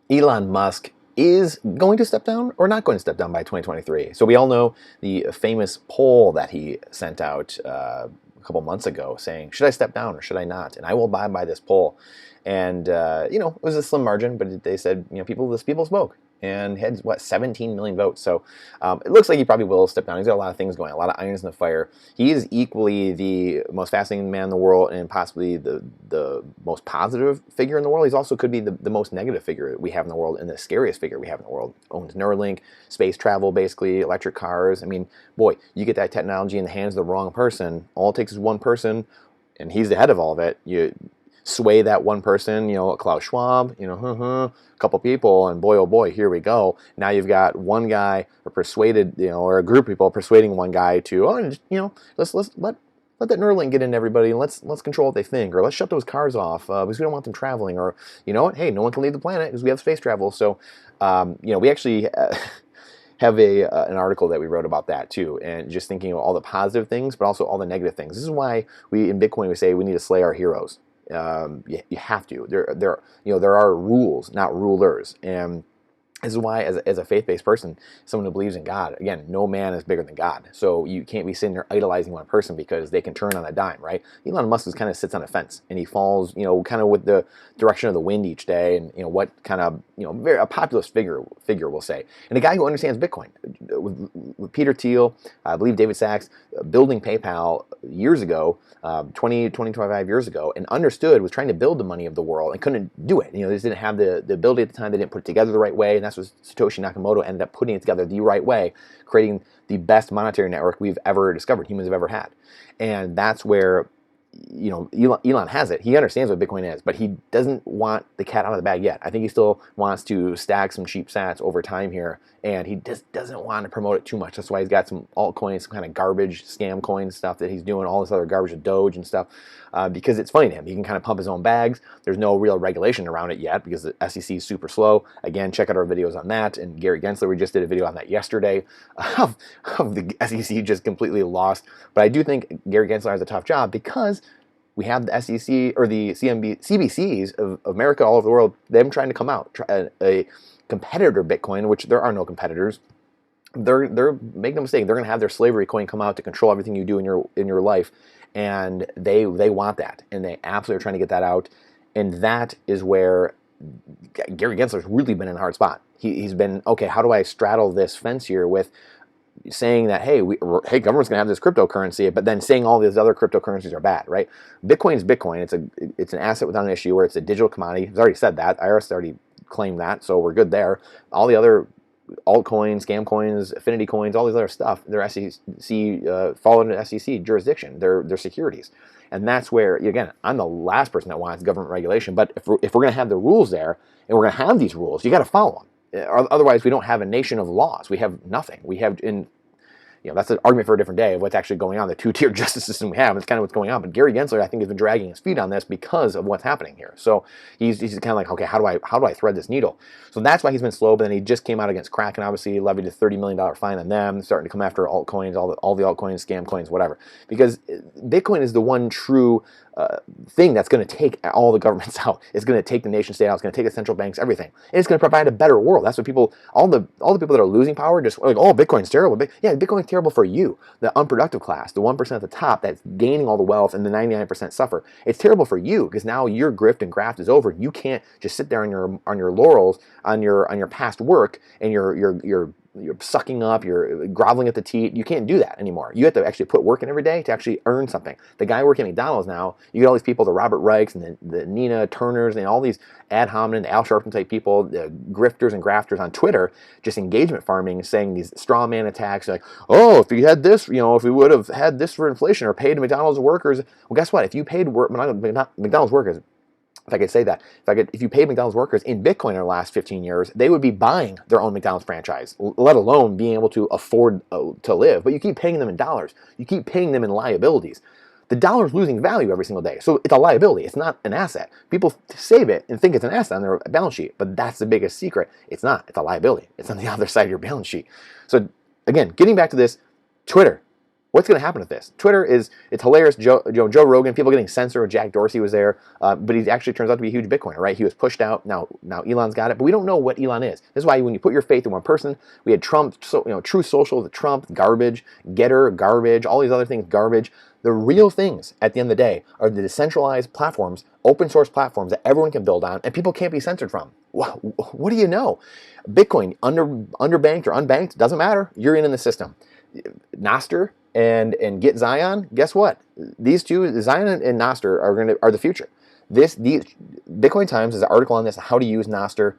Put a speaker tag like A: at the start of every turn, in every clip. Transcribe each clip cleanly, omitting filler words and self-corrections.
A: Elon Musk is going to step down or not going to step down by 2023. So we all know the famous poll that he sent out a couple months ago saying, should I step down or should I not? And I will abide by this poll. And, it was a slim margin, but they said, people spoke. And had, 17 million votes. So it looks like he probably will step down. He's got a lot of things going, a lot of irons in the fire. He is equally the most fascinating man in the world and possibly the most positive figure in the world. He's also could be the most negative figure we have in the world and the scariest figure we have in the world. Owns Neuralink, space travel, basically, electric cars. I mean, boy, you get that technology in the hands of the wrong person. All it takes is one person, and he's the head of all of it. You sway that one person, Klaus Schwab, a couple people, and boy, oh boy, here we go. Now you've got one guy or persuaded, or a group of people persuading one guy to, let's let that Neuralink get into everybody, and let's control what they think, or let's shut those cars off because we don't want them traveling, or you know what, hey, no one can leave the planet because we have space travel. So, we actually have an article that we wrote about that too, and just thinking of all the positive things, but also all the negative things. This is why we in Bitcoin we say we need to slay our heroes. You have to. There are rules, not rulers, and this is why, as a faith-based person, someone who believes in God, again, no man is bigger than God. So you can't be sitting there idolizing one person because they can turn on a dime, right? Elon Musk kind of sits on a fence and he falls, kind of with the direction of the wind each day, and what kind of, very a populist figure will say, and a guy who understands Bitcoin, with Peter Thiel, I believe David Sachs, building PayPal years ago, 25 years ago, and was trying to build the money of the world and couldn't do it. They just didn't have the ability at the time. They didn't put it together the right way, and that's what Satoshi Nakamoto ended up putting it together the right way, creating the best monetary network we've ever discovered, humans have ever had. And that's where Elon has it. He understands what Bitcoin is, but he doesn't want the cat out of the bag yet. I think he still wants to stack some cheap sats over time here, and he just doesn't want to promote it too much. That's why he's got some altcoins, some kind of garbage scam coin stuff that he's doing, all this other garbage with Doge and stuff, because it's funny to him. He can kind of pump his own bags. There's no real regulation around it yet because the SEC is super slow. Again, check out our videos on that. And Gary Gensler, we just did a video on that yesterday of the SEC just completely lost. But I do think Gary Gensler has a tough job because we have the SEC or the CBCs of America all over the world, them trying to come out, a competitor Bitcoin, which there are no competitors. They're making a mistake. They're going to have their slavery coin come out to control everything you do in your life, and they want that, and they absolutely are trying to get that out. And that is where Gary Gensler's really been in a hard spot. He's been, okay, how do I straddle this fence here with saying that, hey, government's going to have this cryptocurrency, but then saying all these other cryptocurrencies are bad, right? Bitcoin is Bitcoin. It's an asset without an issue, where it's a digital commodity. It's already said that. IRS already claimed that, so we're good there. All the other altcoins, scam coins, affinity coins, all these other stuff, they're SEC, fall under SEC jurisdiction. They're securities. And that's where, again, I'm the last person that wants government regulation, but if we're going to have the rules there, and we're going to have these rules, you got to follow them. Otherwise, we don't have a nation of laws. We have nothing. We have, that's an argument for a different day of what's actually going on, the two-tier justice system we have. It's kind of what's going on. But Gary Gensler, I think, has been dragging his feet on this because of what's happening here. So he's kind of like, okay, how do I thread this needle? So that's why he's been slow. But then he just came out against Kraken, obviously, levied a $30 million fine on them, starting to come after altcoins, all the altcoins, scam coins, whatever. Because Bitcoin is the one true thing that's going to take all the governments out. It's going to take the nation state out. It's going to take the central banks, everything. And it's going to provide a better world. That's what all the people that are losing power just like, oh, Bitcoin's terrible. Yeah, Bitcoin's terrible for you, the unproductive class, the 1% at the top that's gaining all the wealth, and the 99% suffer. It's terrible for you because now your grift and graft is over. You can't just sit there on your laurels, on your past work, and you're sucking up, you're groveling at the teat. You can't do that anymore. You have to actually put work in every day to actually earn something. The guy working at McDonald's now, you get all these people, the Robert Reichs and the Nina Turners and all these ad hominem, Al Sharpton type people, the grifters and grafters on Twitter, just engagement farming, saying these straw man attacks like, oh, if we had this, if we would have had this for inflation or paid McDonald's workers. Well, guess what? If you paid McDonald's workers, if I could say that, if you paid McDonald's workers in Bitcoin in the last 15 years, they would be buying their own McDonald's franchise, let alone being able to afford to live. But you keep paying them in dollars. You keep paying them in liabilities. The dollar's losing value every single day. So it's a liability. It's not an asset. People save it and think it's an asset on their balance sheet, but that's the biggest secret. It's not. It's a liability. It's on the other side of your balance sheet. So again, getting back to this, Twitter. What's going to happen with this? Twitter it's hilarious. Joe Rogan, people getting censored. Jack Dorsey was there, but he actually turns out to be a huge Bitcoiner, right? He was pushed out. Now Elon's got it, but we don't know what Elon is. This is why when you put your faith in one person, we had Trump, Truth Social, the Trump, garbage, Getter, garbage, all these other things, garbage. The real things at the end of the day are the decentralized platforms, open source platforms that everyone can build on and people can't be censored from. What do you know? Bitcoin, underbanked or unbanked, doesn't matter. You're in the system. Nostr and Get Zion, guess what? These two, Zion and Nostr, are the future. Bitcoin Times is an article on this, how to use Nostr.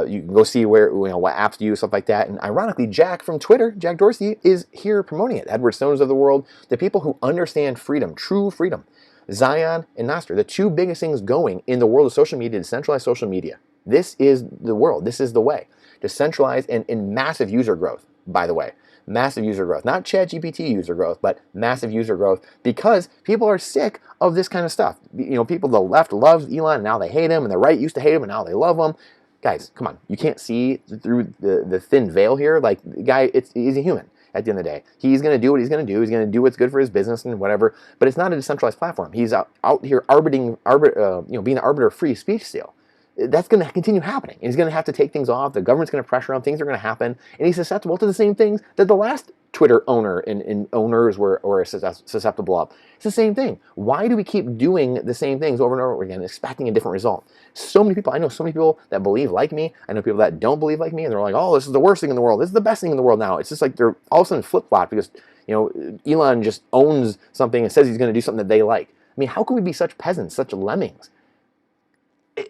A: You can go see what apps to use, stuff like that. And ironically, Jack from Twitter, Jack Dorsey, is here promoting it. Edward Stones of the world, the people who understand freedom, true freedom. Zion and Nostr, the two biggest things going in the world of social media, decentralized social media. This is the world. This is the way. Decentralized and massive user growth, by the way. Massive user growth. Not ChatGPT user growth, but massive user growth because people are sick of this kind of stuff. People, the left loves Elon, and now they hate him, and the right used to hate him, and now they love him. Guys, come on. You can't see through the thin veil here. Like, the guy, he's a human at the end of the day. He's going to do what he's going to do. He's going to do what's good for his business and whatever, but it's not a decentralized platform. He's out here being the arbiter of free speech still. That's going to continue happening. And he's going to have to take things off. The government's going to pressure him. Things are going to happen. And he's susceptible to the same things that the last Twitter owner and owners were susceptible of. It's the same thing. Why do we keep doing the same things over and over again, expecting a different result? I know so many people that believe like me. I know people that don't believe like me, and they're like, oh, this is the worst thing in the world. This is the best thing in the world now. It's just like they're all of a sudden flip-flop because Elon just owns something and says he's going to do something that they like. I mean, how can we be such peasants, such lemmings?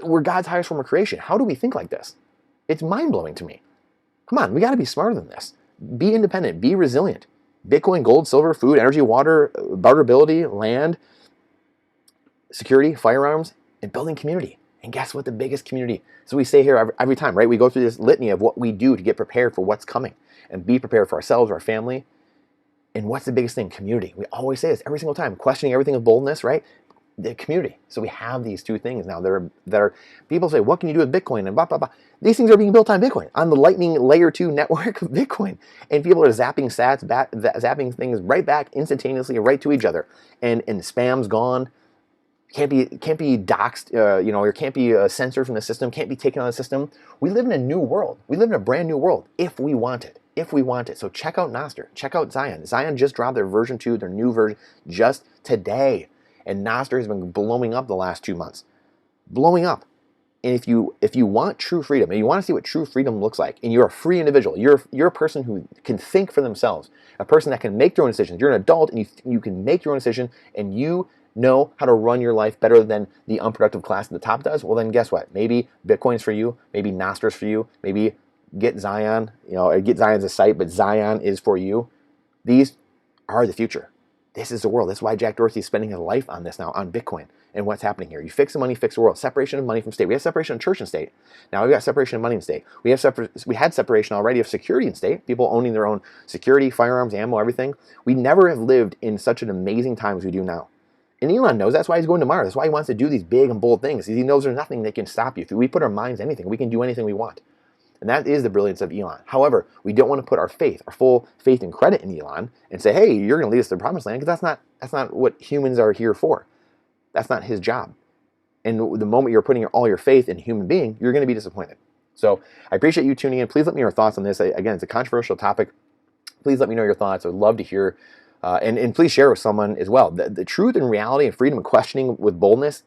A: We're God's highest form of creation. How do we think like this? It's mind-blowing to me. Come on, we got to be smarter than this. Be independent. Be resilient. Bitcoin, gold, silver, food, energy, water, barterability, land, security, firearms, and building community. And guess what? The biggest community. So we say here every time, right? We go through this litany of what we do to get prepared for what's coming and be prepared for ourselves, our family. And what's the biggest thing? Community. We always say this every single time, questioning everything with boldness, right? The community. So we have these two things now that are people say, what can you do with Bitcoin and blah, blah, blah. These things are being built on Bitcoin, on the Lightning Layer 2 network of Bitcoin. And people are zapping sats, zapping things right back instantaneously, right to each other. And spam's gone. Can't be doxxed, or can't be censored from the system, can't be taken out of the system. We live in a new world. We live in a brand new world if we want it. If we want it. So check out Nostr. Check out Zion. Zion just dropped their version 2, their new version, just today. And Nostr has been blowing up the last 2 months. Blowing up. And if you want true freedom, and you want to see what true freedom looks like, and you're a free individual, you're a person who can think for themselves, a person that can make their own decisions. You're an adult, and you can make your own decision, and you know how to run your life better than the unproductive class at the top does. Well, then guess what? Maybe Bitcoin's for you. Maybe Nostr's for you. Maybe Get Zion. Get Zion's a site, but Zion is for you. These are the future. This is the world. That's why Jack Dorsey is spending his life on this now, on Bitcoin and what's happening here. You fix the money, fix the world. Separation of money from state. We have separation of church and state. Now we've got separation of money and state. We had separation already of security and state, people owning their own security, firearms, ammo, everything. We never have lived in such an amazing time as we do now. And Elon knows that's why he's going to Mars. That's why he wants to do these big and bold things. He knows there's nothing that can stop you. If we put our minds to anything, we can do anything we want. And that is the brilliance of Elon. However, we don't want to put our full faith and credit in Elon and say, hey, you're going to lead us to the promised land, because that's not what humans are here for. That's not his job. And the moment you're putting all your faith in a human being, you're going to be disappointed. So I appreciate you tuning in. Please let me know your thoughts on this. Again, it's a controversial topic. Please let me know your thoughts. I would love to hear, and please share with someone as well. The truth and reality and freedom and questioning with boldness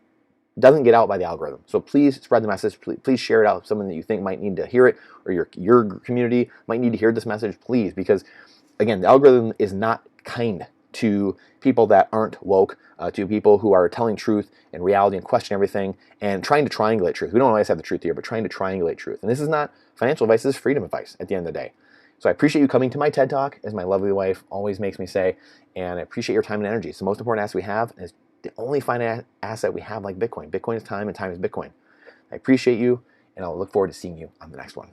A: doesn't get out by the algorithm. So please spread the message. Please share it out with someone that you think might need to hear it, or your community might need to hear this message, please. Because again, the algorithm is not kind to people that aren't woke, to people who are telling truth and reality and question everything and trying to triangulate truth. We don't always have the truth here, but trying to triangulate truth. And this is not financial advice, this is freedom advice at the end of the day. So I appreciate you coming to my TED Talk, as my lovely wife always makes me say, and I appreciate your time and energy. It's the most important asset we have, and it's the only finite asset we have like Bitcoin. Bitcoin is time, and time is Bitcoin. I appreciate you, and I'll look forward to seeing you on the next one.